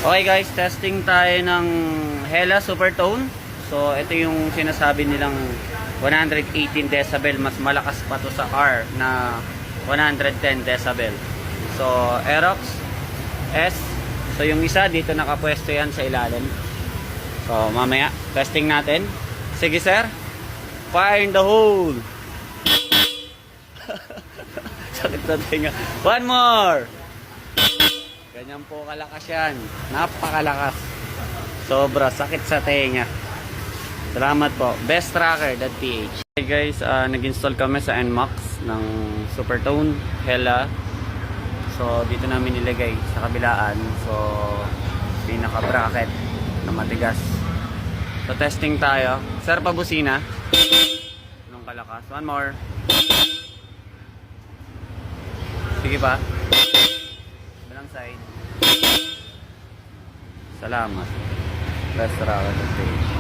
Okay guys, testing tayo ng Hella Supertone. So ito yung sinasabi nilang 118 decibel, mas malakas pa to sa R na 110 decibel. So AEROX S. So yung isa dito nakapwesto yan sa ilalim. So mamaya testing natin. Sige sir, fire in the hole. Sakit na tinga. One more. Ganyan po kalakas yan. Napakalakas. Sobra sakit sa tenga. Salamat po. Besttracker.Ph. Okay guys, nag-install kami sa NMAX ng Supertone Hella. So dito namin nilagay sa kabilaan. So pinaka-bracket na matigas. So testing tayo. Sir, pabusina. Anong kalakas? One more. Sige pa. Bilang side. Salamat. Besttracker.Ph.